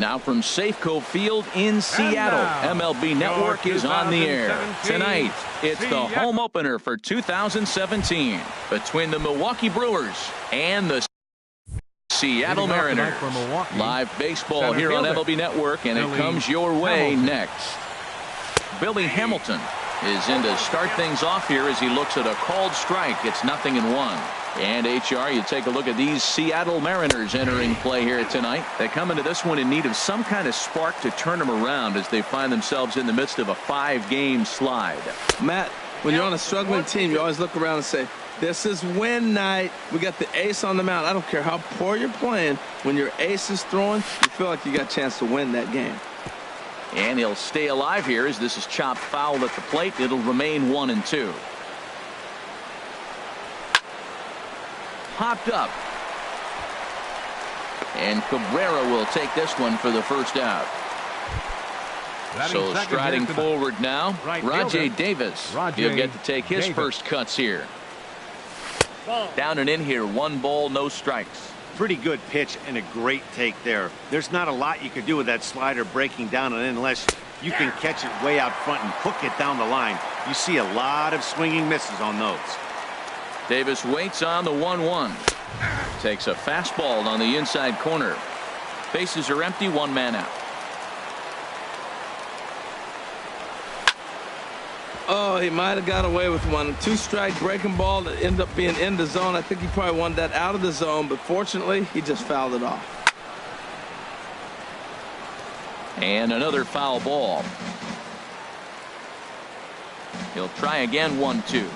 Now from Safeco Field in Seattle, MLB Network is on the air. Tonight, it's the home opener for 2017 between the Milwaukee Brewers and the Seattle Mariners. Live baseball here on MLB Network, and it comes your way next. Billy Hamilton is in to start things off here as he looks at a called strike. It's 0-1. And HR, you take a look at these Seattle Mariners entering play here tonight. They come into this one in need of some kind of spark to turn them around as they find themselves in the midst of a 5-game slide. Matt, when you're on a struggling team, you always look around and say, this is win night. We got the ace on the mound. I don't care how poor you're playing. When your ace is throwing, you feel like you got a chance to win that game. And he'll stay alive here as this is chopped foul at the plate. It'll remain 1-2. Popped up. And Cabrera will take this one for the first out. So striding forward now, Rajay Davis. He'll get to take his first cuts here. Down and in here, 1 ball, no strikes. Pretty good pitch and a great take there. There's not a lot you could do with that slider breaking down and in unless you can catch it way out front and hook it down the line. You see a lot of swinging misses on those. Davis waits on the 1-1. Takes a fastball on the inside corner. Bases are empty, 1 man out. Oh, he might have got away with one. 2-strike breaking ball that ended up being in the zone. I think he probably wanted that out of the zone, but fortunately, he just fouled it off. And another foul ball. He'll try again, 1-2.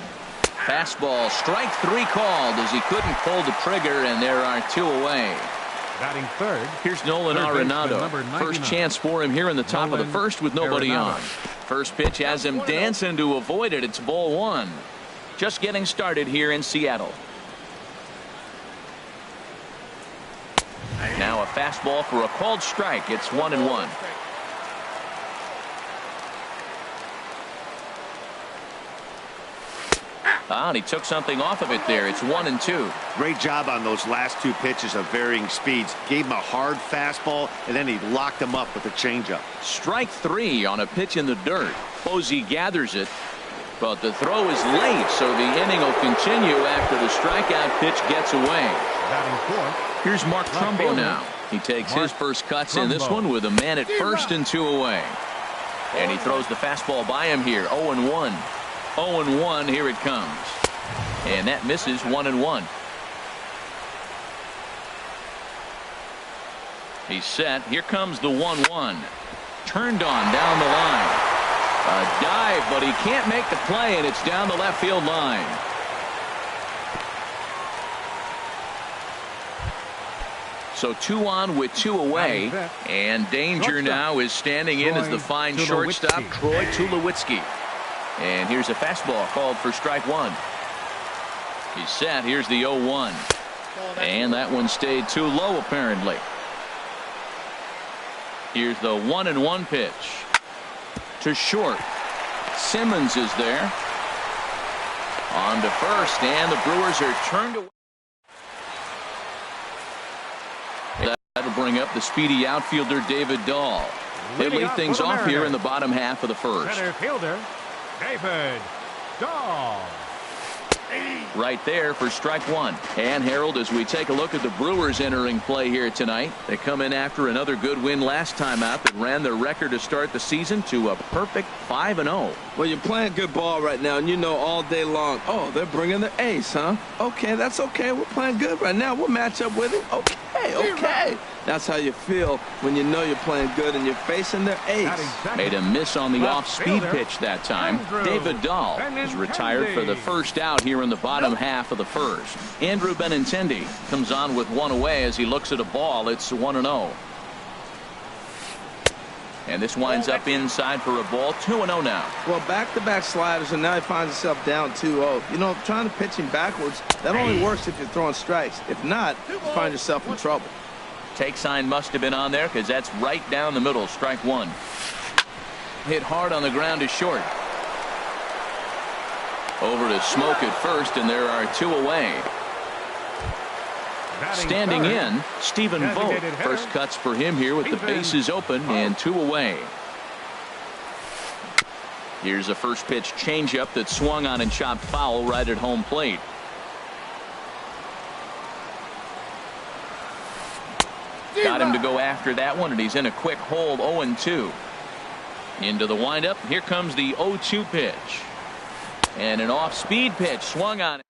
Fastball, strike 3 called as he couldn't pull the trigger, and there are 2 away. Batting third. Here's Nolan Arenado. First chance for him here in the top of the first with nobody on. First pitch has him dancing to avoid it. It's ball 1. Just getting started here in Seattle. Now a fastball for a called strike. It's 1-1. And he took something off of it there. It's 1-2. Great job on those last 2 pitches of varying speeds. Gave him a hard fastball, and then he locked him up with a changeup. Strike 3 on a pitch in the dirt. Posey gathers it, but the throw is late, so the inning will continue after the strikeout pitch gets away. Here's Mark Trumbo now. He takes his first cuts in this one with a man at first and 2 away. And he throws the fastball by him here. 0-1. 0-1, here it comes. And that misses. 1-1. He's set. Here comes the 1-1. Turned on down the line. A dive, but he can't make the play, and it's down the left field line. So 2 on with 2 away, and danger now is standing in as the fine shortstop, Troy Tulowitzki. And here's a fastball called for strike 1. He's set. Here's the 0-1. And that one stayed too low, apparently. Here's the 1-1 pitch. To short. Simmons is there. On to first, and the Brewers are turned away. That'll bring up the speedy outfielder David Dahl. They lead things off here in the bottom half of the first. Center fielder David Dahl. Right there for strike 1. And Harold, as we take a look at the Brewers entering play here tonight, they come in after another good win last time out that ran their record to start the season to a perfect 5-0. Well, you're playing good ball right now, and you know all day long, oh, they're bringing the ace, huh? Okay, that's okay. We're playing good right now. We'll match up with it. Okay. That's how you feel when you know you're playing good and you're facing their ace. Made a miss on the off-speed pitch that time. David Dahl is retired for the first out here in the bottom half of the first. Andrew Benintendi comes on with 1 away as he looks at a ball. It's 1-0. And this winds up inside for a ball. 2-0 now. Well, back-to-back sliders, and now he finds himself down 2-0. You know, trying to pitch him backwards, that only works if you're throwing strikes. If not, you find yourself in trouble. Take sign must have been on there because that's right down the middle. Strike 1. Hit hard on the ground is short. Over to Smoke at first, and there are 2 away. Standing in, Stephen Vogt. First cuts for him here with the bases open and 2 away. Here's a first pitch changeup that swung on and chopped foul right at home plate. Got him to go after that one, and he's in a quick hold. 0-2. Into the windup. Here comes the 0-2 pitch. And an off-speed pitch swung on it.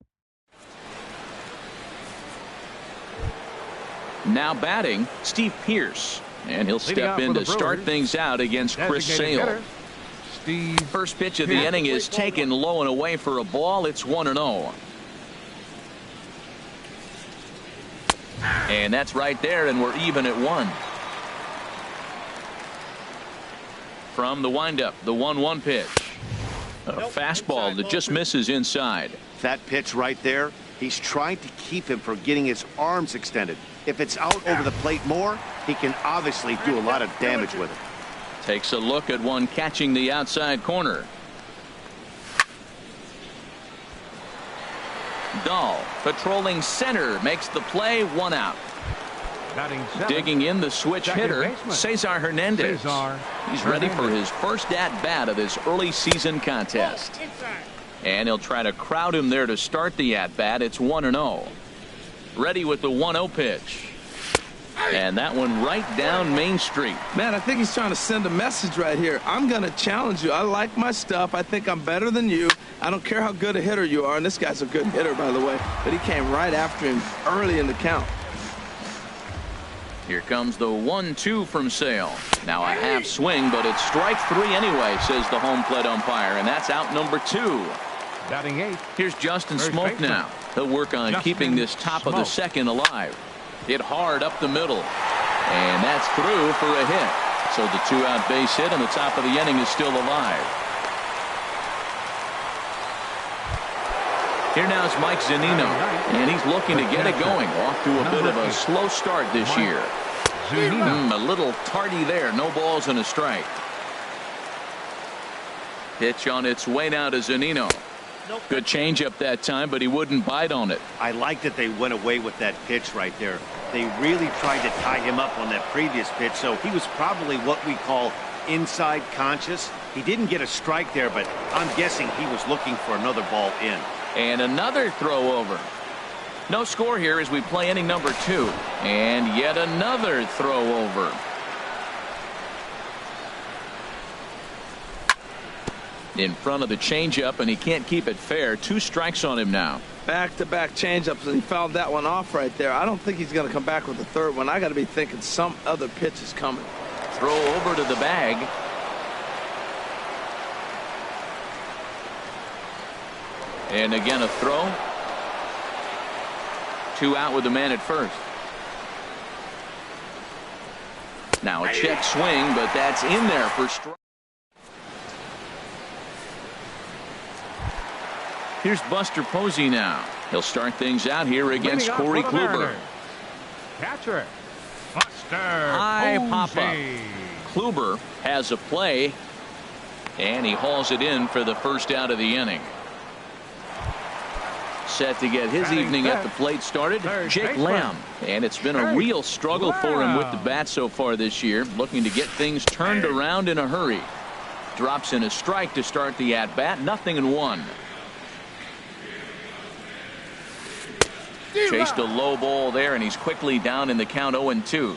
Now batting, Steve Pearce. And he'll step in to start things out against Chris Sale. First pitch of the inning is taken low and away for a ball. It's 1-0. And that's right there, and we're even at 1. From the windup, the 1-1 pitch. A fastball that just misses inside. That pitch right there, he's trying to keep him from getting his arms extended. If it's out over the plate more, he can obviously do a lot of damage with it. Takes a look at one catching the outside corner. Dahl patrolling center makes the play. 1 out. Digging in the switch hitter, Cesar Hernandez. He's ready for his first at-bat of this early season contest. And he'll try to crowd him there to start the at-bat. It's 1-0. Ready with the 1-0 pitch. And that one right down Main Street. Man, I think he's trying to send a message right here. I'm going to challenge you. I like my stuff. I think I'm better than you. I don't care how good a hitter you are. And this guy's a good hitter, by the way. But he came right after him early in the count. Here comes the 1-2 from Sale. Now a half swing, but it's strike 3 anyway, says the home plate umpire. And that's out number 2. Batting 8. Here's Justin Smoke now. He'll work on keeping this top of the second alive. Hit hard up the middle. And that's through for a hit. So the 2-out base hit on the top of the inning is still alive. Here now is Mike Zunino. And he's looking to get it going. Off to a bit of a slow start this year. A little tardy there. No balls and a strike. Pitch on its way now to Zunino. Good changeup that time, but he wouldn't bite on it. I like that they went away with that pitch right there. They really tried to tie him up on that previous pitch, so he was probably what we call inside conscious. He didn't get a strike there, but I'm guessing he was looking for another ball in. And another throw over. No score here as we play inning number 2. And yet another throw over. In front of the changeup, and he can't keep it fair. 2 strikes on him now. Back-to-back changeups, and he fouled that one off right there. I don't think he's going to come back with the third one. I got to be thinking some other pitch is coming. Throw over to the bag. And again a throw. 2 out with the man at first. Now a check swing, but that's in there for strike. Here's Buster Posey now. He'll start things out here against Corey Kluber. Catcher, Buster High Posey. pop-up. Kluber has a play, and he hauls it in for the first out of the inning. Set to get his evening at the plate started, Jake Lamb. And it's been a real struggle for him with the bat so far this year, looking to get things turned around in a hurry. Drops in a strike to start the at-bat, 0-1. Chased a low ball there, and he's quickly down in the count. 0-2.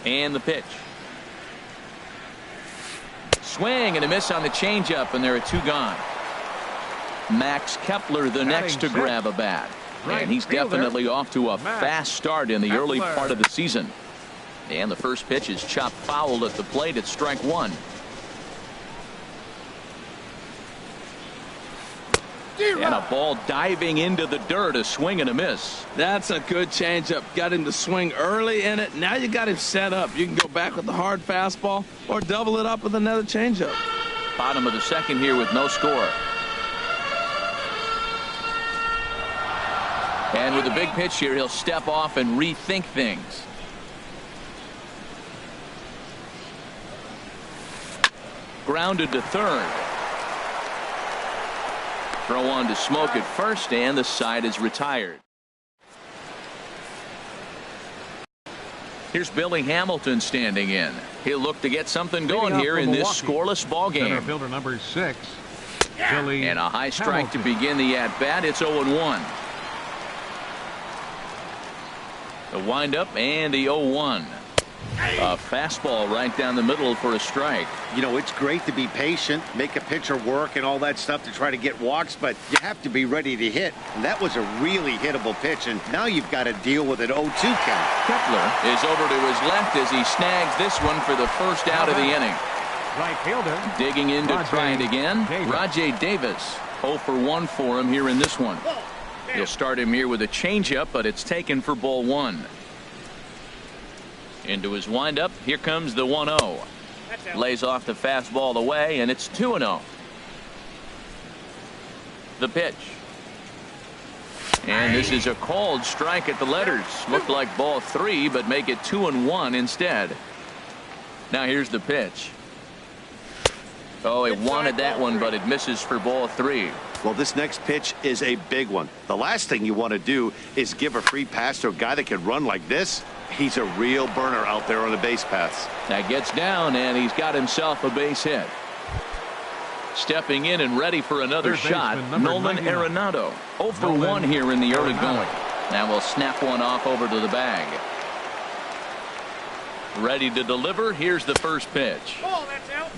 And the pitch. Swing and a miss on the changeup, and there are 2 gone. Max Kepler the next to grab a bat. And he's definitely off to a fast start in the early part of the season. And the first pitch is chopped foul at the plate at strike 1. And a ball diving into the dirt, a swing and a miss. That's a good changeup. Got him to swing early in it. Now you got him set up. You can go back with the hard fastball or double it up with another changeup. Bottom of the second here with no score. And with a big pitch here, he'll step off and rethink things. Grounded to third. Throw on to Smoke at first, and the side is retired. Here's Billy Hamilton standing in. He'll look to get something going here in this scoreless ball game. Center fielder number 6, Billy And a high strike Hamilton. to begin the at-bat. It's 0-1. The windup and the 0-1. A fastball right down the middle for a strike. You know, it's great to be patient, make a pitcher work and all that stuff to try to get walks, but you have to be ready to hit. And that was a really hittable pitch, and now you've got to deal with an 0-2 count. Kepler is over to his left as he snags this one for the first out of the inning. Right fielder. Digging in to try it again, Davis. Rajay Davis. 0 for 1 for him here in this one. You'll start him here with a changeup, but it's taken for ball 1. Into his windup, here comes the 1-0. Lays off the fastball away, and it's 2-0. The pitch. And this is a called strike at the letters. Looked like ball 3, but make it 2-1 instead. Now here's the pitch. Oh, he wanted that one, but it misses for ball 3. Well, this next pitch is a big one. The last thing you want to do is give a free pass to a guy that can run like this. He's a real burner out there on the base paths. That gets down, and he's got himself a base hit. Stepping in and ready for another Third shot, baseman, number Nolan 99. Arenado. 0 for Nolan 1 here in the early Arenado. going. Now we'll snap one off over to the bag. Ready to deliver. Here's the first pitch.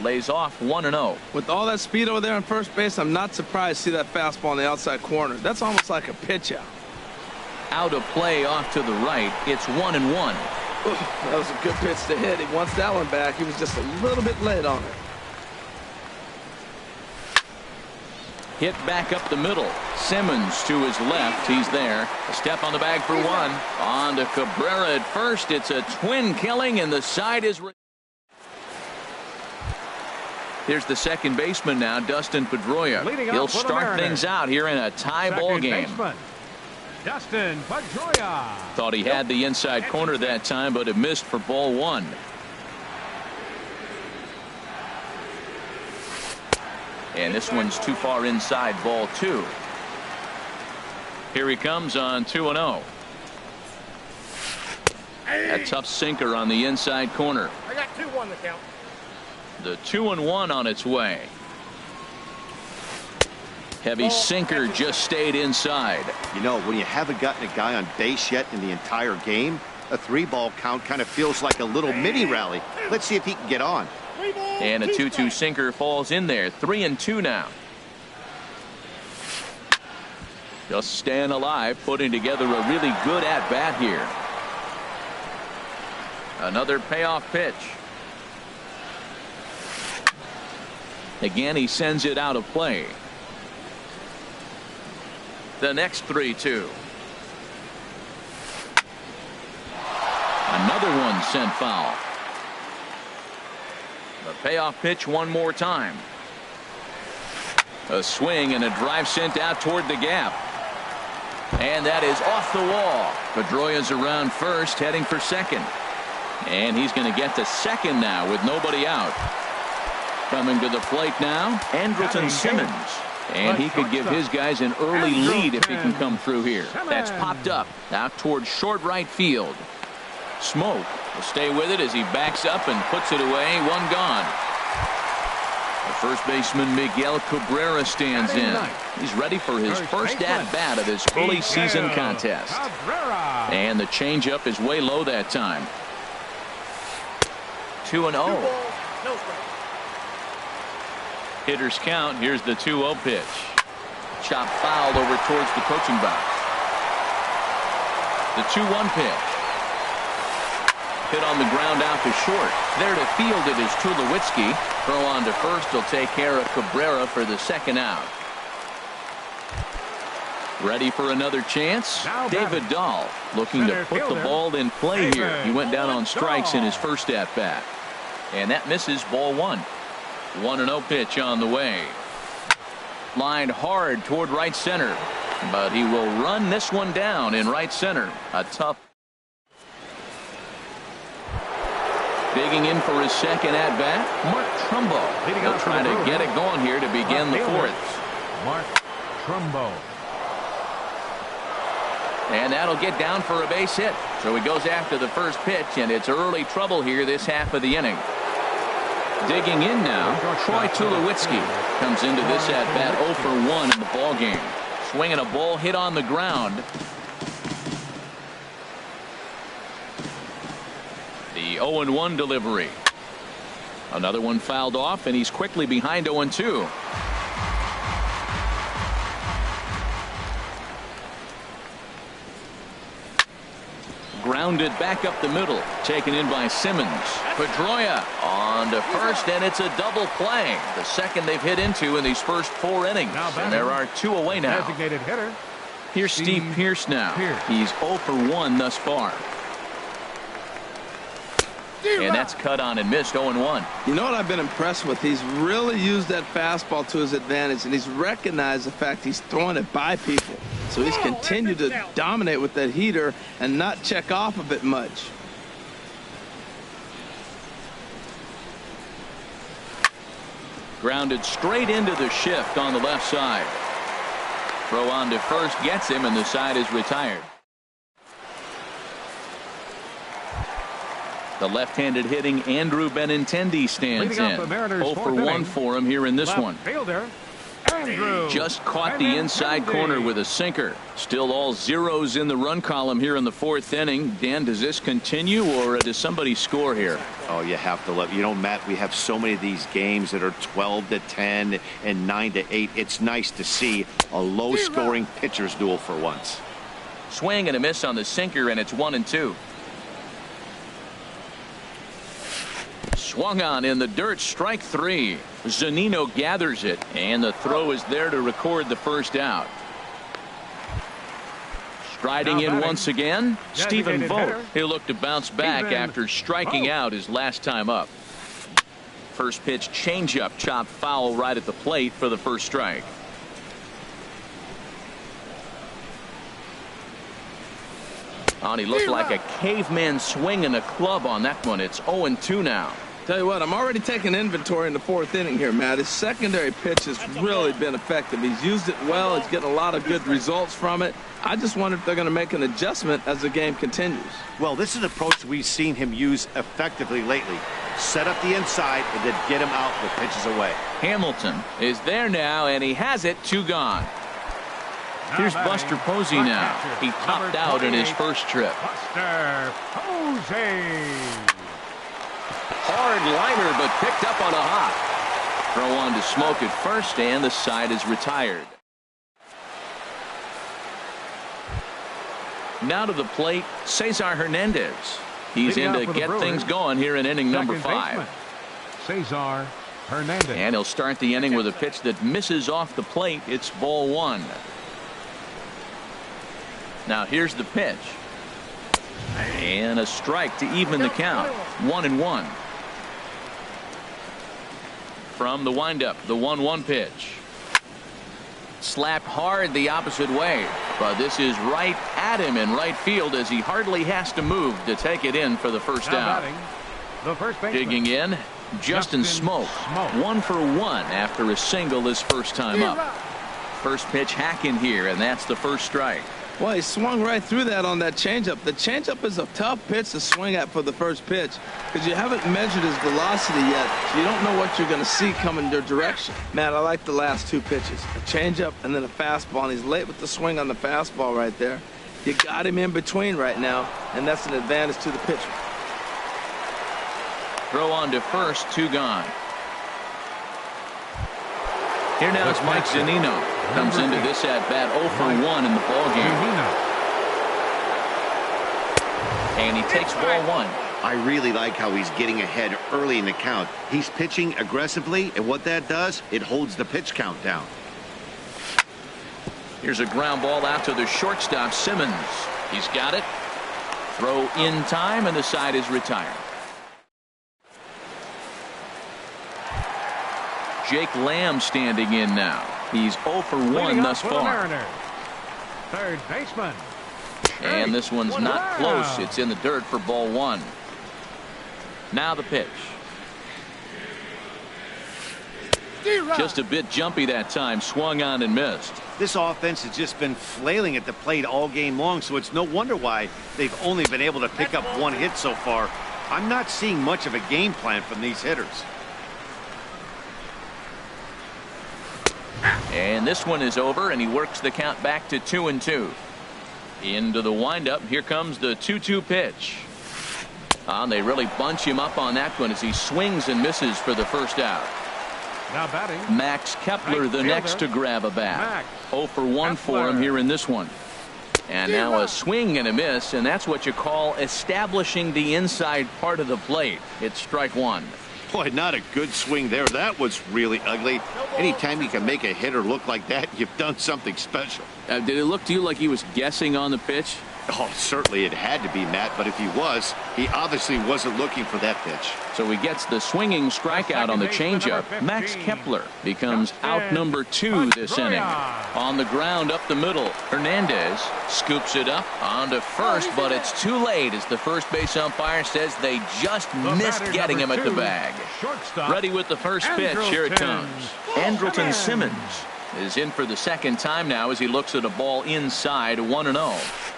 Lays off 1-0. With all that speed over there on first base, I'm not surprised to see that fastball on the outside corner. That's almost like a pitch out. Out of play off to the right. It's 1-1. That was a good pitch to hit. He wants that one back. He was just a little bit late on it. Hit back up the middle. Simmons to his left. He's there. A step on the bag for 1. On to Cabrera at first. It's a twin killing, and the side is. Here's the second baseman now, Dustin Pedroia. Leading He'll off for the start Mariners. things out here in a tie ball Second game. baseman, Dustin Pedroia. Thought he had the inside corner that time, but it missed for ball 1. And this one's too far inside, ball 2. Here he comes on 2-0. A tough sinker on the inside corner. I got 2-1 the count. The 2-1 on its way. Heavy sinker just stayed inside. You know, when you haven't gotten a guy on base yet in the entire game, a 3-ball count kind of feels like a little mini rally. Let's see if he can get on. And a 2-2 sinker falls in there. 3-2 now. Just staying alive, putting together a really good at-bat here. Another payoff pitch. Again, he sends it out of play. The next 3-2. Another one sent foul. The payoff pitch one more time. A swing and a drive sent out toward the gap. And that is off the wall. Pedroia's around first, heading for second. And he's going to get to second now with nobody out. Coming to the plate now, Andrelton Simmons. And he could give his guys an early lead if he can come through here. That's popped up out towards short right field. Smoke will stay with it as he backs up and puts it away. One gone. The first baseman Miguel Cabrera stands in. He's ready for his first at-bat of this early season contest. And the changeup is way low that time. 2-0. Hitters count. Here's the 2-0 pitch. Chop fouled over towards the coaching box. The 2-1 pitch. Hit on the ground out to short. There to field it is Tulowitzki. Throw on to first will take care of Cabrera for the second out. Ready for another chance? David Dahl looking to put the ball in play here. He went down on strikes in his first at-bat. And that misses ball 1. 1-0 pitch on the way. Lined hard toward right center. But he will run this one down in right center. A tough. Digging in for his second at-bat, Mark Trumbo. He'll try to get it going here to begin the fourth. Mark Trumbo. And that'll get down for a base hit. So he goes after the first pitch, and it's early trouble here this half of the inning. Digging in now, Troy Tulowitzki comes into this at-bat 0 for 1 in the ballgame. Swinging a ball hit on the ground. The 0-1 delivery. Another one fouled off, and he's quickly behind 0-2. Grounded back up the middle, taken in by Simmons. Pedroia on to first, and it's a double play. The second they've hit into in these first 4 innings. And there are 2 away now. Designated hitter. Here's Steve Pearce now. He's 0 for 1 thus far. And that's cut on and missed 0-1. You know what I've been impressed with? He's really used that fastball to his advantage, and he's recognized the fact he's throwing it by people. So he's continued to dominate with that heater and not check off of it much. Grounded straight into the shift on the left side. Throw on to first gets him, and the side is retired. The left-handed hitting Andrew Benintendi stands in. 0 for 1 for him here in this one. Fielder, Andrew Just caught the inside corner with a sinker. Still all zeros in the run column here in the 4th inning. Dan, does this continue, or does somebody score here? Oh, you have to love. You know, Matt, we have so many of these games that are 12-10 and 9-8. It's nice to see a low-scoring pitcher's duel for once. Swing and a miss on the sinker, and it's 1-2. Swung on in the dirt, strike 3. Zunino gathers it, and the throw is there to record the first out. Striding in once again, Stephen Vogt. He'll look to bounce back after striking out his last time up. First pitch changeup chopped foul right at the plate for the first strike. Oh, he looked like a caveman swinging a club on that one. It's 0-2 now. Tell you what, I'm already taking inventory in the 4th inning here, Matt. His secondary pitch has really been effective. He's used it well. He's getting a lot of good results from it. I just wonder if they're going to make an adjustment as the game continues. Well, this is an approach we've seen him use effectively lately. Set up the inside and then get him out with pitches away. Hamilton is there now, and he has it. 2 gone. Here's Buster Posey now. He topped out in his first trip. Buster Posey. Hard liner, but picked up on a hop. Throw on to smoke at first, and the side is retired. Now to the plate, Cesar Hernandez. He's in to get things going here in inning number 5. Cesar Hernandez. And he'll start the inning with a pitch that misses off the plate. It's ball 1. Now here's the pitch. And a strike to even the count. 1-1. From the windup, the 1-1 pitch. Slapped hard the opposite way, but this is right at him in right field as he hardly has to move to take it in for the first out. Digging in, Justin Smoak. 1 for 1 after a single his first time up. First pitch hacking here, and that's the first strike. Well, he swung right through that on that changeup. The changeup is a tough pitch to swing at for the first pitch because you haven't measured his velocity yet, so you don't know what you're going to see coming your direction. Man, I like the last 2 pitches. A changeup and then a fastball, and he's late with the swing on the fastball right there. You got him in between right now, and that's an advantage to the pitcher. Throw on to first, 2 gone. Here now is Mike Zunino. Comes into this at-bat 0 for 1 in the ballgame. And he takes ball 1. I really like how he's getting ahead early in the count. He's pitching aggressively, and what that does, it holds the pitch count down. Here's a ground ball out to the shortstop, Simmons. He's got it. Throw in time, and the side is retired. Jake Lamb standing in now. He's 0 for 1 thus far. Third baseman. And this one's not close. It's in the dirt for ball 1. Now the pitch. Just a bit jumpy that time, swung on and missed. This offense has just been flailing at the plate all game long, so it's no wonder why they've only been able to pick up one hit so far. I'm not seeing much of a game plan from these hitters. And this one is over, and he works the count back to 2-2. Into the windup. Here comes the 2-2 pitch. They really bunch him up on that one as he swings and misses for the first out. Now batting, Max Kepler, right the fielder, next to grab a bat. Max 0 for 1 for him here in this one. And now a swing and a miss, and that's what you call establishing the inside part of the plate. It's strike one. Boy, not a good swing there. That was really ugly. Anytime you can make a hitter look like that, you've done something special. Did it look to you like he was guessing on the pitch? Oh, certainly it had to be, Matt, but if he was, he obviously wasn't looking for that pitch. So he gets the swinging strikeout on the changeup. Max Kepler becomes out number 2 this inning. On the ground up the middle, Hernandez scoops it up onto first, but it's too late as the first base umpire says they just missed getting him at the bag. Ready with the first pitch. Here it comes. Andrelton Simmons is in for the second time now as he looks at a ball inside, 1-0.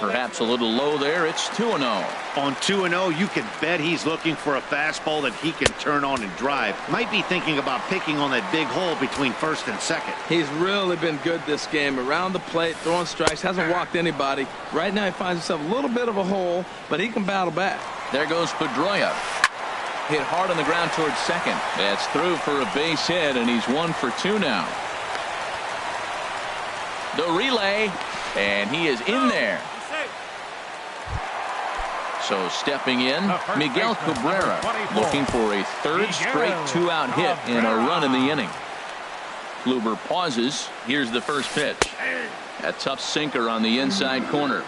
Perhaps a little low there. It's 2-0. On 2-0, you can bet he's looking for a fastball that he can turn on and drive. Might be thinking about picking on that big hole between first and second. He's really been good this game. Around the plate, throwing strikes, hasn't walked anybody. Right now he finds himself a little bit of a hole, but he can battle back. There goes Pedroia. Hit hard on the ground towards second. That's through for a base hit, and he's 1 for 2 now. The relay, and he is in there. So stepping in, Miguel Cabrera looking for a third straight 2-out hit and a run in the inning. Kluber pauses. Here's the first pitch. A tough sinker on the inside corner.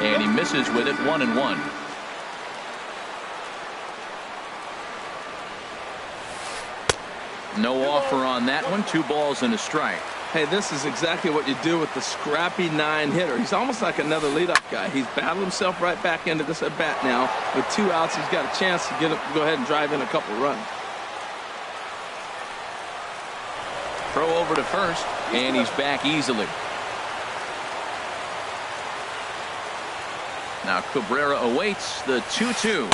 And he misses with it, 1-1. No offer on that one. 2 balls and a strike. Hey, this is exactly what you do with the scrappy 9 hitter. He's almost like another leadoff guy. He's battled himself right back into this at bat now. With 2 outs, he's got a chance to go ahead and drive in a couple runs. Throw over to first, and he's back easily. Now Cabrera awaits the 2-2.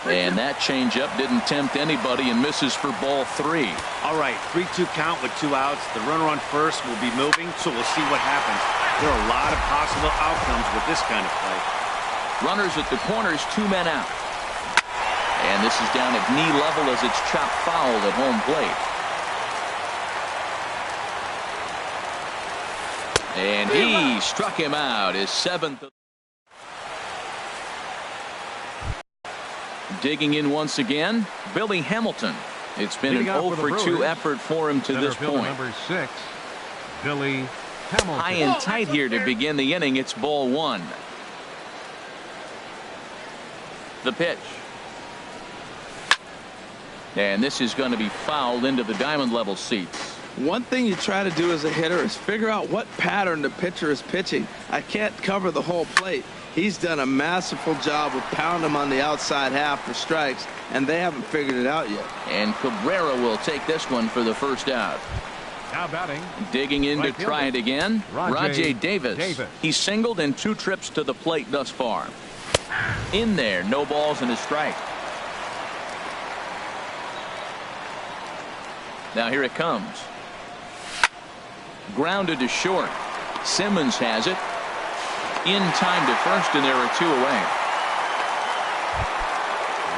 And that changeup didn't tempt anybody and misses for ball 3. All right, 3-2 count with 2 outs. The runner on first will be moving, so we'll see what happens. There are a lot of possible outcomes with this kind of play. Runners at the corners, 2 men out. And this is down at knee level as it's chopped foul at home plate. And he struck him out, his 7th. Digging in once again, Billy Hamilton. It's been an 0 for 2 effort for him to this point. Number 6, Billy Hamilton. High and tight here to begin the inning. It's ball 1. The pitch. And this is going to be fouled into the diamond level seats. One thing you try to do as a hitter is figure out what pattern the pitcher is pitching. I can't cover the whole plate. He's done a masterful job of pounding him on the outside half for strikes, and they haven't figured it out yet. And Cabrera will take this one for the first out. Now batting. Digging in to try it again, Rajay Davis. He's singled in 2 trips to the plate thus far. In there, no balls and a strike. Now here it comes. Grounded to short. Simmons has it. In time to first, and there are 2 away.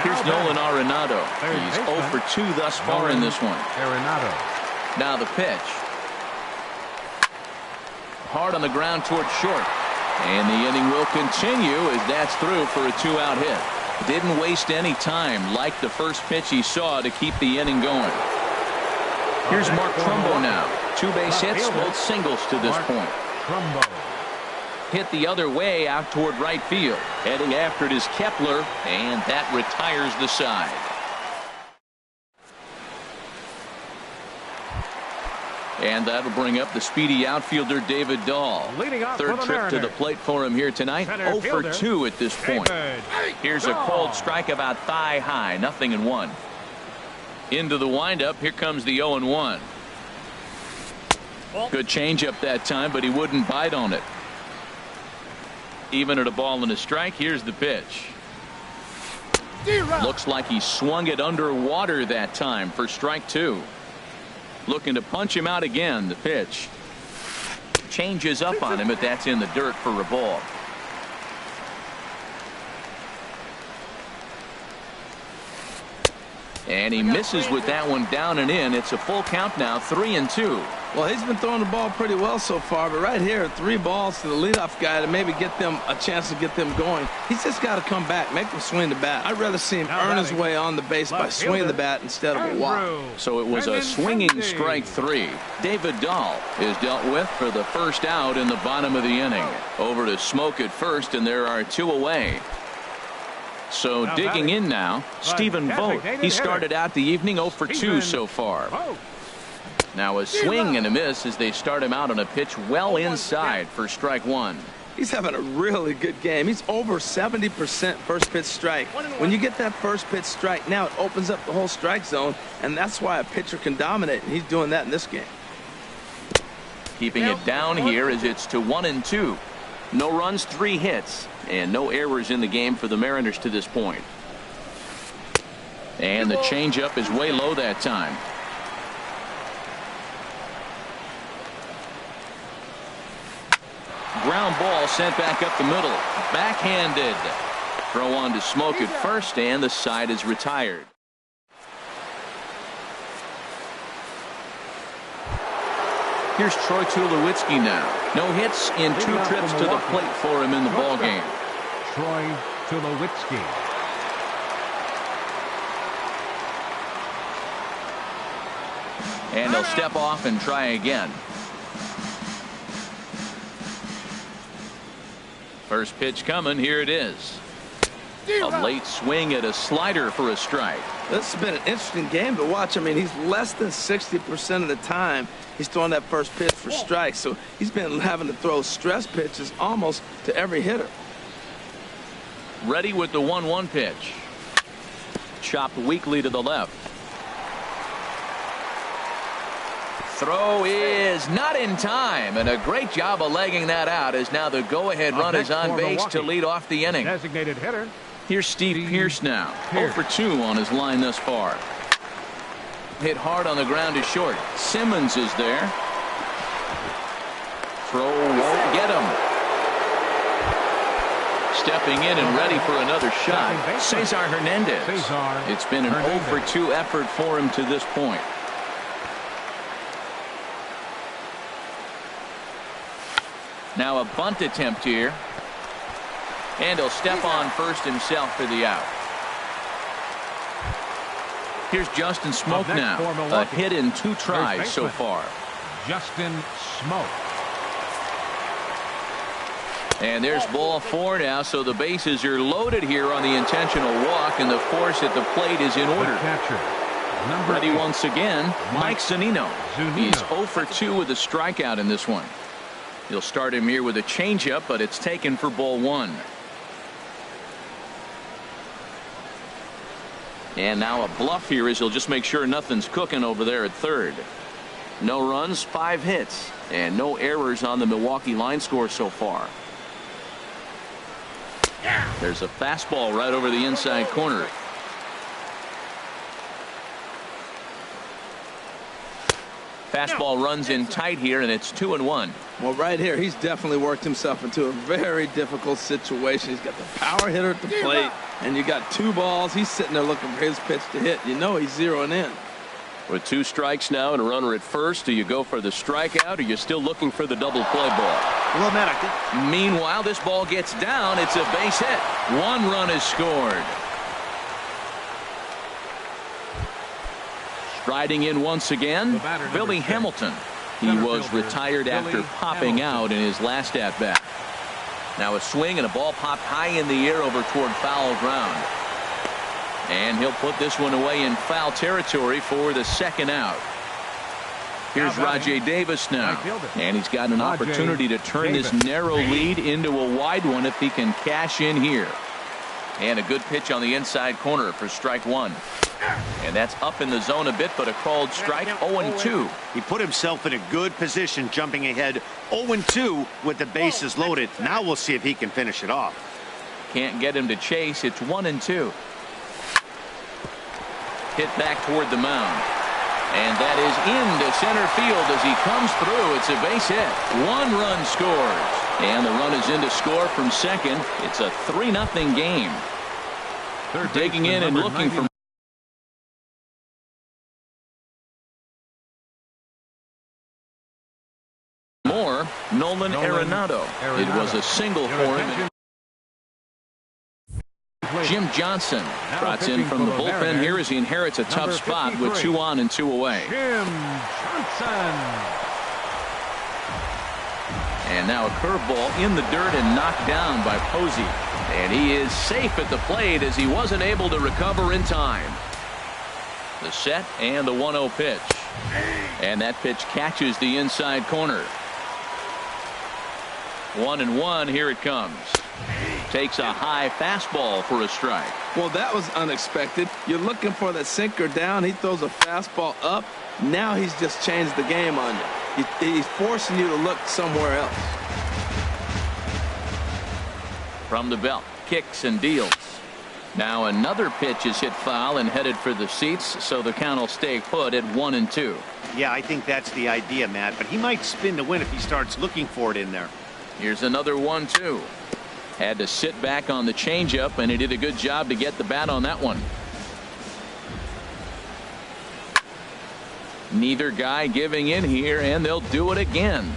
Here's Nolan Arenado. He's 0 for 2 thus far in this one. Arenado. Now the pitch. Hard on the ground toward short. And the inning will continue as that's through for a 2-out hit. Didn't waste any time like the first pitch he saw to keep the inning going. Here's Mark Trumbo now. 2 base hits, both singles to this point. Trumbo. Hit the other way out toward right field. Heading after it is Kepler, and that retires the side. And that'll bring up the speedy outfielder David Dahl. Leading off Third for the trip to the Mariners. plate for him here tonight. Center 0 for fielder, 2 at this point. David Here's a Dahl. cold strike about thigh high. 0-1. Into the windup. Here comes the 0-1. Good changeup that time, but he wouldn't bite on it. Even at a ball and a strike. Here's the pitch. Looks like he swung it underwater that time for strike 2. Looking to punch him out again. The pitch changes up on him, but that's in the dirt for a ball. And he misses with that one down and in. It's a full count now, 3-2. Well, he's been throwing the ball pretty well so far, but right here, 3 balls to the leadoff guy to maybe get them a chance to get them going. He's just got to come back, make them swing the bat. I'd rather see him earn his way on the base by swinging the bat instead of a walk. So it was a swinging strike 3. David Dahl is dealt with for the first out in the bottom of the inning. Over to Smoke at first, and there are 2 away. So digging in now, Stephen Vogt. He started out the evening 0 for 2 so far. Now a swing and a miss as they start him out on a pitch well inside for strike 1. He's having a really good game. He's over 70% first pitch strike. When you get that first pitch strike, now it opens up the whole strike zone, and that's why a pitcher can dominate, and he's doing that in this game. Keeping it down here as it's to 1-2. No runs, 3 hits, and no errors in the game for the Mariners to this point. And the changeup is way low that time. Ground ball sent back up the middle. Backhanded. Throw on to Smoke at first, and the side is retired. Here's Troy Tulowitzki now. No hits in 2 trips to the plate for him in the ball game. Troy Tulowitzki. And he'll step off and try again. First pitch coming. Here it is. A late swing at a slider for a strike. This has been an interesting game to watch. I mean, he's less than 60% of the time he's throwing that first pitch for strikes. So he's been having to throw stress pitches almost to every hitter. Ready with the 1-1 pitch. Chopped weakly to the left. Throw is not in time, and a great job of legging that out as now the go-ahead run is on base to lead off the inning. Designated hitter. Here's Steve Pearce now. 0 for 2 on his line thus far. Hit hard on the ground to short. Simmons is there. Throw won't get him. Stepping in and ready for another shot, Cesar Hernandez. It's been an 0 for 2 effort for him to this point. Now a bunt attempt here. And he'll step on first himself for the out. Here's Justin Smoke now. A hit in 2 tries so far. Justin Smoke. And there's ball 4 now, so the bases are loaded here on the intentional walk, and the force at the plate is in order. Ready once again, Mike Zunino. He's 0 for 2 with a strikeout in this one. He'll start him here with a changeup, but it's taken for ball 1. And now a bluff here as he'll just make sure nothing's cooking over there at third. No runs, 5 hits, and no errors on the Milwaukee line score so far. There's a fastball right over the inside corner. Fastball runs in tight here, and it's 2-1. Well, right here, he's definitely worked himself into a very difficult situation. He's got the power hitter at the plate, and you got 2 balls. He's sitting there looking for his pitch to hit. You know he's zeroing in. With 2 strikes now and a runner at first, do you go for the strikeout, or are you still looking for the double play ball? Well, Matt, I think. Meanwhile, this ball gets down. It's a base hit. 1 run is scored. Striding in once again, Billy Hamilton. He was retired after popping out in his last at-bat. Now a swing and a ball popped high in the air over toward foul ground. And he'll put this one away in foul territory for the second out. Here's Rajay Davis now, and he's got an opportunity to turn this narrow lead into a wide one if he can cash in here. And a good pitch on the inside corner for strike one. And that's up in the zone a bit, but a called strike. 0-2. He put himself in a good position, jumping ahead 0-2 with the bases loaded. Now we'll see if he can finish it off. Can't get him to chase. It's 1-2. Hit back toward the mound. And that is into center field as he comes through. It's a base hit. 1 run scores. And the run is in to score from second. It's a 3-0 game. Digging in and looking for more, Nolan Arenado. It was a single for him. Jim Johnson trots in from the bullpen here as he inherits a tough spot with 2 on and 2 away. Jim Johnson. And now a curveball in the dirt and knocked down by Posey. And he is safe at the plate as he wasn't able to recover in time. The set and the 1-0 pitch. And that pitch catches the inside corner. 1-1. Here it comes. Takes a high fastball for a strike. Well, that was unexpected. You're looking for that sinker down. He throws a fastball up. Now he's just changed the game on you. He's forcing you to look somewhere else. From the belt, kicks and deals. Now another pitch is hit foul and headed for the seats, so the count will stay put at 1-2. Yeah, I think that's the idea, Matt, but he might spin to win if he starts looking for it in there. Here's another 1-2. Had to sit back on the changeup, and he did a good job to get the bat on that one. Neither guy giving in here, and they'll do it again.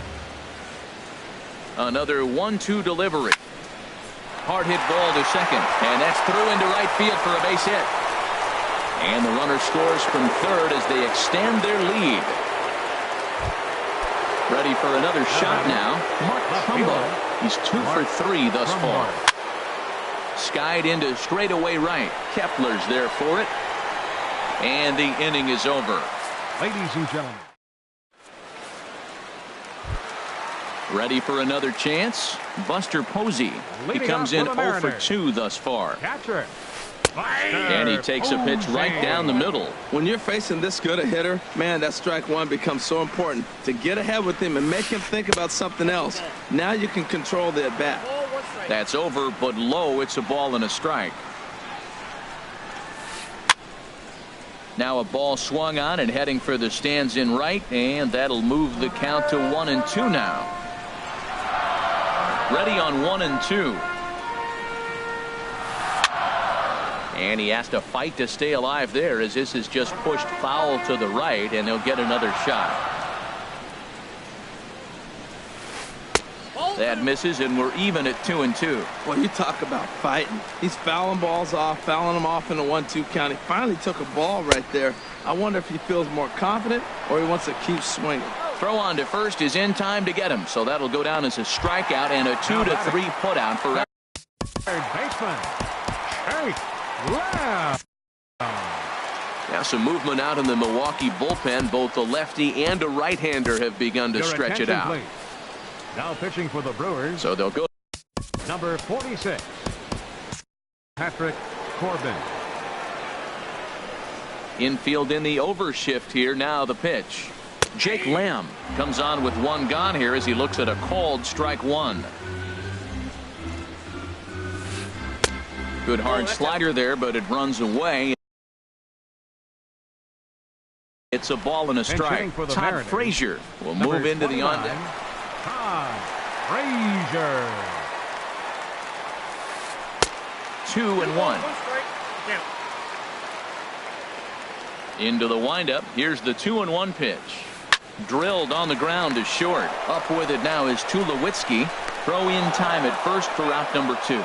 Another 1-2 delivery. Hard hit ball to second, and that's through into right field for a base hit. And the runner scores from third as they extend their lead. Ready for another shot now. Mark Trumbo. He's 2 for 3 thus far. Skied into straightaway right. Kepler's there for it. And the inning is over. Ladies and gentlemen. Ready for another chance. Buster Posey. He comes in 0 for 2 thus far. Catcher. And he takes a pitch right down the middle. When you're facing this good a hitter, man, that strike one becomes so important. To get ahead with him and make him think about something else. Now you can control the at bat. That's over, but low. It's a ball and a strike. Now a ball swung on and heading for the stands in right, and that'll move the count to 1-2 now. Ready on 1-2. And he has to fight to stay alive there as this is just pushed foul to the right, and he'll get another shot. That misses, and we're even at 2-2. Well, you talk about fighting. He's fouling balls off, fouling them off in the 1-2 count. He finally took a ball right there. I wonder if he feels more confident or he wants to keep swinging. Throw on to first is in time to get him, so that'll go down as a strikeout and a 2-3 putout for Third baseman. Chase Lamb. Now some movement out in the Milwaukee bullpen. Both a lefty and a right-hander have begun to stretch it out. Please. Now pitching for the Brewers. So they'll go. Number 46. Patrick Corbin. Infield in the overshift here. Now the pitch. Jake Lamb comes on with 1 gone here as he looks at a called strike 1. Good hard slider there, but it runs away. It's a ball and a strike. Todd Frazier will move into the on deck. Todd Frazier. 2-1. Into the windup. Here's the 2-1 pitch. Drilled on the ground to short. Up with it now is Tulowitzki. Throw in time at first for out number 2.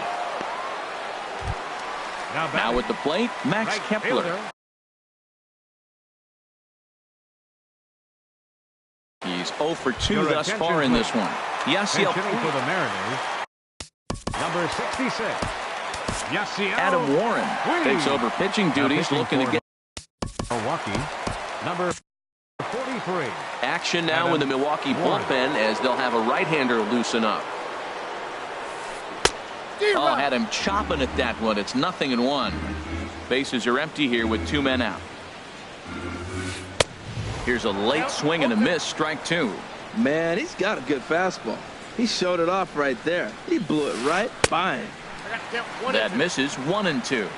Now at the plate, Max Kepler. He's 0 for 2 thus far in this one. Yasiel for the Mariners. Number 66. Yasiel Adam Warren takes over pitching duties, looking to get Milwaukee. Number 43. Action now in the Milwaukee bullpen as they'll have a right-hander loosen up. Oh, had him chopping at that one. It's 0-1. Bases are empty here with 2 men out. Here's a late swing and a miss, strike 2. Man, he's got a good fastball. He showed it off right there. He blew it right by him. That misses, 1-2.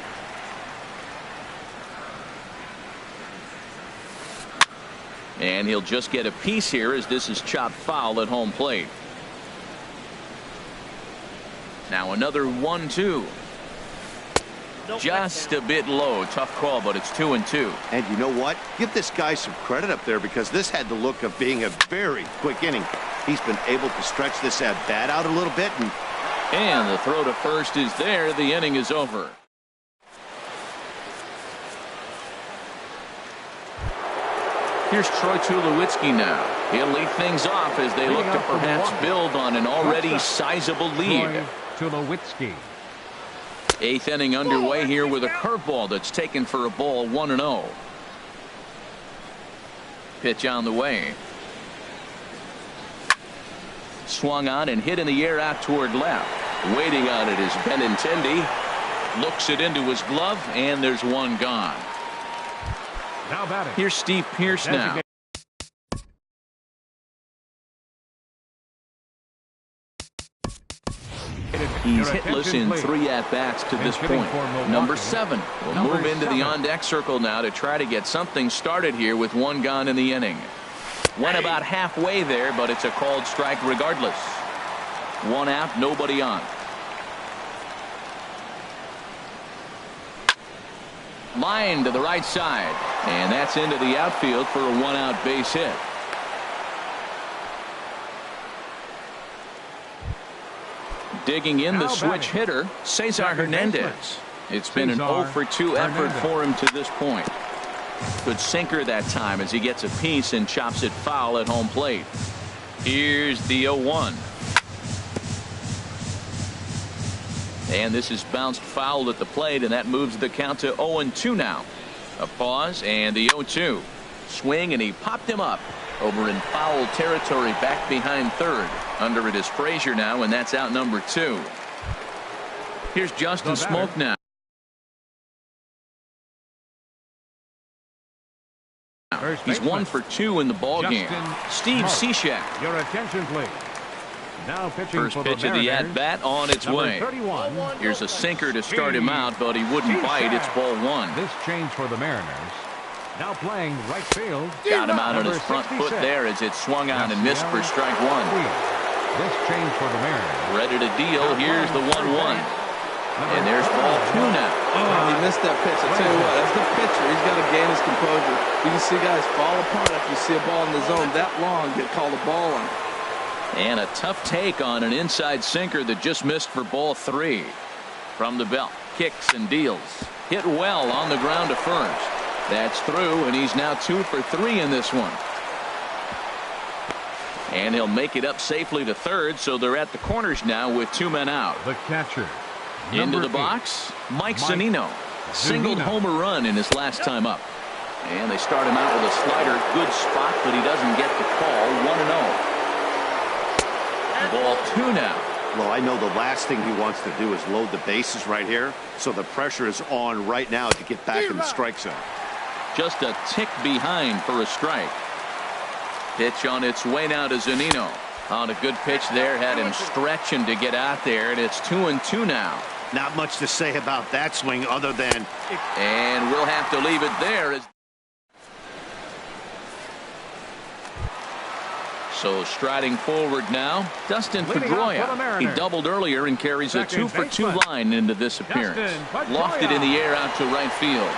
And he'll just get a piece here as this is chopped foul at home plate. Now another 1-2. Just a bit low. Tough call, but it's 2-2. And you know what? Give this guy some credit up there because this had the look of being a very quick inning. He's been able to stretch this at bat out a little bit. And the throw to first is there. The inning is over. Here's Troy Tulowitzki now. He'll lead things off as they look to perhaps build on an already sizable lead. Tulowitzki. 8th inning underway here with a curveball that's taken for a ball, 1-0. Pitch on the way. Swung on and hit in the air out toward left. Waiting on it is Benintendi. Looks it into his glove, and there's one gone. Now batting. Here's Steve Pearce now. He's hitless in 3 at-bats to this point. Number 7 will move into the on-deck circle now to try to get something started here with 1 gone in the inning. Went about halfway there, but it's a called strike regardless. 1 out, nobody on. Line to the right side, and that's into the outfield for a 1-out base hit. Digging in the switch hitter, Cesar Hernandez. It's been an 0-for-2 effort for him to this point. Good sinker that time as he gets a piece and chops it foul at home plate. Here's the 0-1. And this is bounced foul at the plate, and that moves the count to 0-2 now. A pause and the 0-2. Swing, and he popped him up over in foul territory back behind third. Under it is Frazier now, and that's out number 2. Here's Justin Smoke now. He's 1 for 2 in the ball game. Steve Cishek. Your attention, please. Now pitching First for pitch the of the Mariners, at-bat on its way. 31. Here's a sinker to start him out, but he wouldn't bite. It's ball 1. This change for the Mariners. Now playing right field. Got him out on his front 66. foot there as it swung on and missed for strike 1. This change for the Mariners. Ready to deal. Here's the 1-1. And there's ball 2 now. Oh, he missed that pitch. I tell you what, as the pitcher, he's got to gain his composure. You can see guys fall apart if you see a ball in the zone that long, get called a ball on. And a tough take on an inside sinker that just missed for ball 3. From the belt, kicks and deals. Hit well on the ground to first. That's through, and he's now 2 for 3 in this one. And he'll make it up safely to third, so they're at the corners now with 2 men out. The catcher. Into the box, Mike Zunino. Singled homer run in his last time up. And they start him out with a slider. Good spot, but he doesn't get the call. 1-0. Ball 2 now. Well, I know the last thing he wants to do is load the bases right here. So the pressure is on right now to get back in the strike zone. Just a tick behind for a strike. Pitch on its way now to Zunino. On a good pitch there, had him stretching to get out there, and it's 2-2 now. Not much to say about that swing other than. And we'll have to leave it there. So striding forward now, Dustin Pedroia. He doubled earlier and carries a 2 for 2 line into this appearance. Lofted in the air out to right field.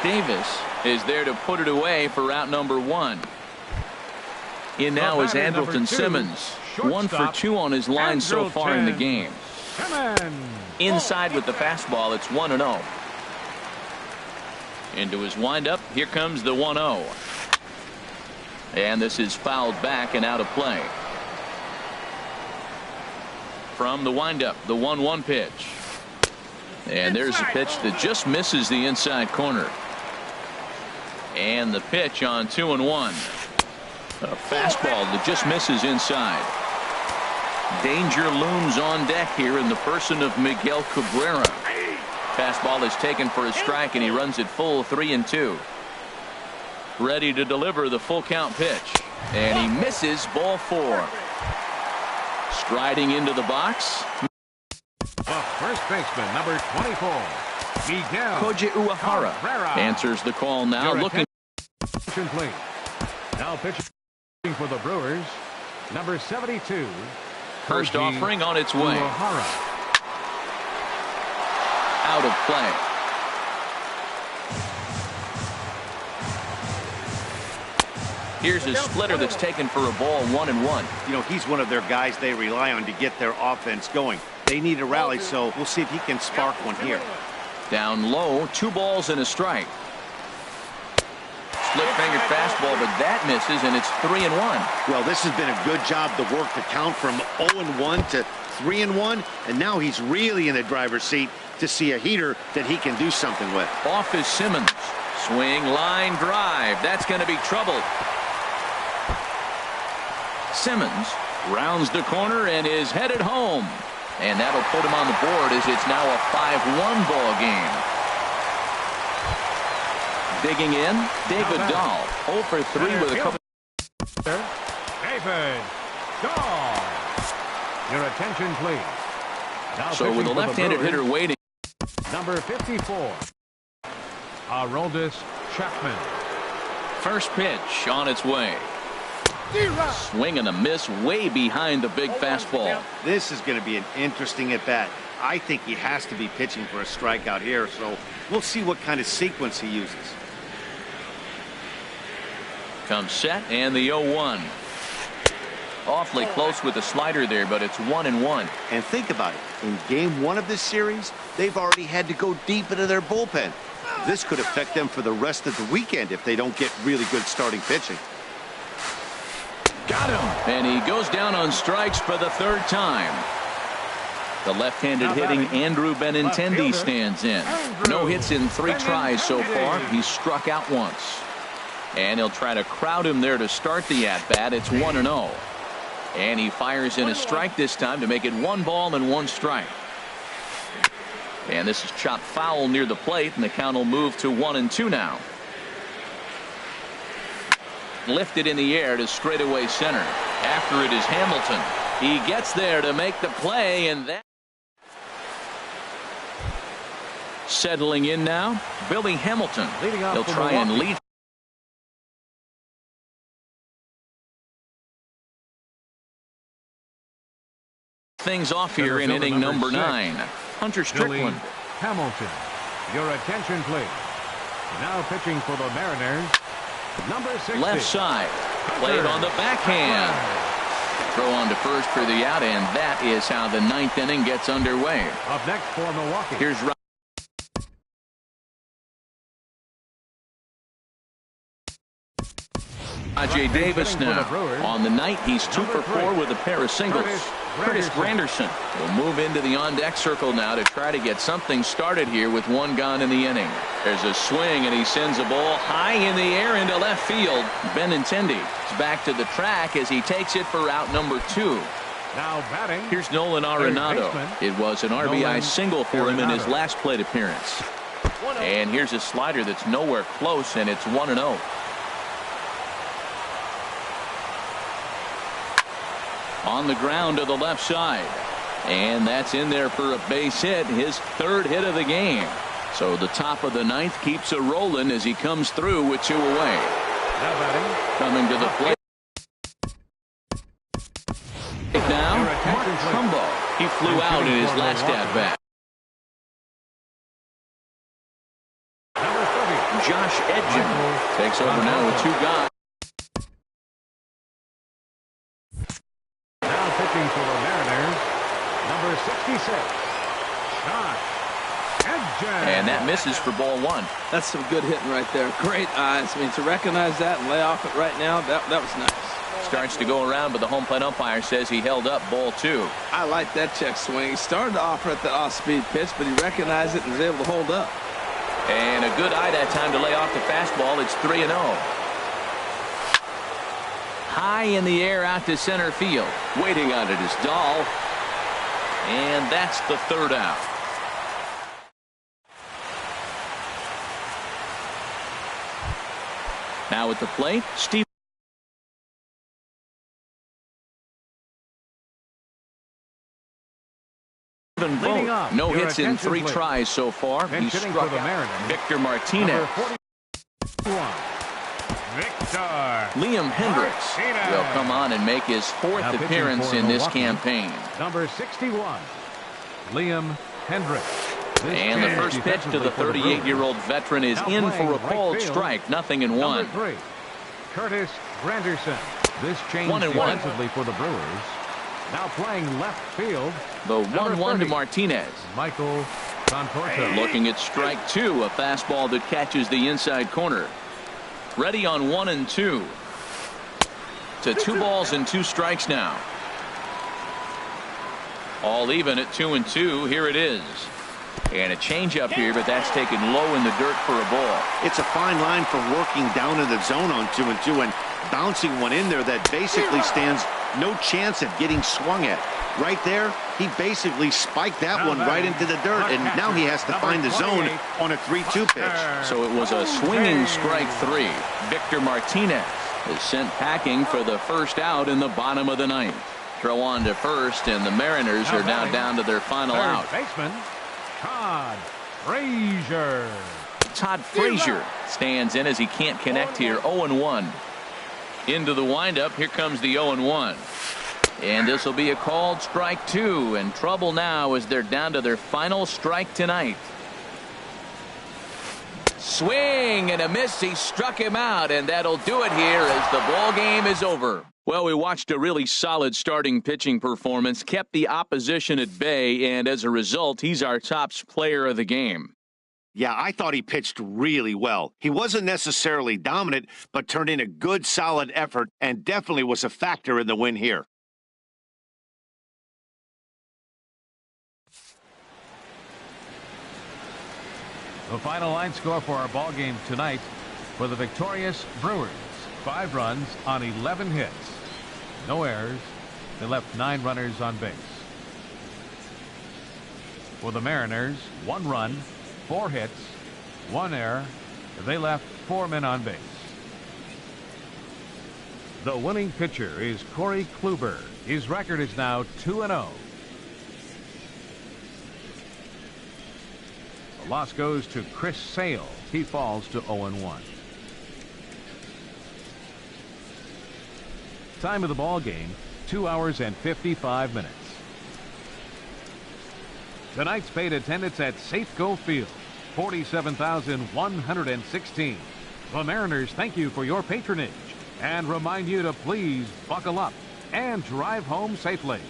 Davis is there to put it away for out number 1. In now is Andrelton Simmons. 1 for 2 on his line so far in the game. Inside with the fastball, it's 1-0. Into his windup, here comes the 1-0. And this is fouled back and out of play. From the windup, the 1-1 pitch. And there's a pitch that just misses the inside corner. And the pitch on 2-1. A fastball that just misses inside. Danger looms on deck here in the person of Miguel Cabrera. Fastball is taken for a strike, and he runs it full 3-2. Ready to deliver the full count pitch. And he misses, ball 4. Striding into the box. The first baseman, number 24, Miguel Koji Uehara Cabrera. answers the call now. Your Looking. attention, please. Now pitching for the Brewers, number 72. First Koji offering on its way. Uehara. Out of play. Here's a splitter that's taken for a ball, 1-1. You know, he's one of their guys they rely on to get their offense going. They need a rally, so we'll see if he can spark one here. Down low, 2 balls and a strike. Split-fingered fastball, but that misses, and it's 3-1. Well, this has been a good job to work the count from 0-1 to 3-1, and now he's really in the driver's seat to see a heater that he can do something with. Off is Simmons. Swing, line, drive. That's going to be trouble. Simmons rounds the corner and is headed home. And that'll put him on the board as it's now a 5-1 ball game. Digging in, David Dahl. 0 for 3 with a couple. David Dahl. Your attention, please. Now So with a pitching for the left-handed Brewers, hitter waiting. number 54, Aroldis Chapman. First pitch on its way. Swing and a miss way behind the big fastball. This is going to be an interesting at-bat. I think he has to be pitching for a strikeout here, so we'll see what kind of sequence he uses. Comes set and the 0-1. Awfully close with the slider there, but it's 1-1. And think about it. In game 1 of this series, they've already had to go deep into their bullpen. This could affect them for the rest of the weekend if they don't get really good starting pitching. Got him. And he goes down on strikes for the 3rd time. The left-handed hitting Andrew Benintendi stands in. No hits in 3 tries so far. He's struck out once. And he'll try to crowd him there to start the at-bat. It's 1-0. And he fires in a strike this time to make it 1 ball and 1 strike. And this is chopped foul near the plate, and the count will move to 1-2 now. Lifted in the air to straightaway center. After it is Hamilton. He gets there to make the play, and that. Settling in now, Billy Hamilton. He'll try and lead. Things off here in inning number 9. Hunter Strickland. Hamilton. Your attention, please. Now pitching for the Mariners, number 60. Left side. Played on the backhand. Throw on to first for the out, and that is how the 9th inning gets underway. Up next for Milwaukee. Here's Rajay Davis now. On the night, he's 2 for 4 with a pair of singles. Curtis Granderson will move into the on-deck circle now to try to get something started here with 1 gone in the inning. There's a swing, and he sends a ball high in the air into left field. Benintendi is back to the track as he takes it for out number 2. Now batting. Here's Nolan Arenado. It was an RBI single for him in his last plate appearance. And here's a slider that's nowhere close, and it's 1-0. On the ground to the left side. And that's in there for a base hit, his 3rd hit of the game. So the top of the 9th keeps a rolling as he comes through with 2 away. Now batting. Coming to the plate now, Mark Trumbo. He flew out in his last at-bat. Josh Edgin takes over now with 2 gone. Pitching for the Mariners, number 66, Josh Edgin. And that misses for ball 1. That's some good hitting right there. Great eyes. I mean, to recognize that and lay off it right now, that was nice. Starts to go around, but the home plate umpire says he held up ball 2. I like that check swing. He started to offer at the off-speed pitch, but he recognized it and was able to hold up. And a good eye that time to lay off the fastball. It's 3-0. high in the air out to center field. Waiting on it is Dahl. And that's the third out. Now at the plate, Steve. No hits in 3 tries so far. He struck out Victor Martinez. Liam Hendricks will come on and make his 4th appearance in this campaign. Number 61, Liam Hendricks. And the first pitch to the 38-year-old veteran is in for a called strike, 0-1. Number 3, Curtis Granderson. This change 1-1 defensively for the Brewers. Now playing left field. The 1-1 to Martinez. Michael Conforto. Looking at strike 2, a fastball that catches the inside corner. Ready on 1-2. To 2 balls and 2 strikes now. All even at 2-2. Here it is. And a changeup here, but that's taken low in the dirt for a ball. It's a fine line for working down in the zone on 2-2 and bouncing one in there that basically stands no chance at getting swung at. Right there, he basically spiked that one right into the dirt, and now he has to find the zone on a 3-2 pitch. So it was a swinging strike 3. Victor Martinez is sent packing for the first out in the bottom of the 9th. Throw on to first, and the Mariners are now down to their final out. Baseman Todd Frazier. Todd Frazier stands in as he can't connect here. 0-1. Into the windup. Here comes the 0-1. And this will be a called strike 2. And trouble now as they're down to their final strike tonight. Swing and a miss. He struck him out, and that'll do it here as the ball game is over. Well, we watched a really solid starting pitching performance, kept the opposition at bay, and as a result, he's our top player of the game. Yeah, I thought he pitched really well. He wasn't necessarily dominant, but turned in a good, solid effort and definitely was a factor in the win here. The final line score for our ball game tonight for the victorious Brewers. 5 runs on 11 hits. No errors. They left 9 runners on base. For the Mariners, 1 run, 4 hits, 1 error. They left 4 men on base. The winning pitcher is Corey Kluber. His record is now 2-0. The loss goes to Chris Sale. He falls to 0-1. Time of the ball game, 2 hours and 55 minutes. Tonight's paid attendance at Safeco Field, 47,116. The Mariners thank you for your patronage and remind you to please buckle up and drive home safely.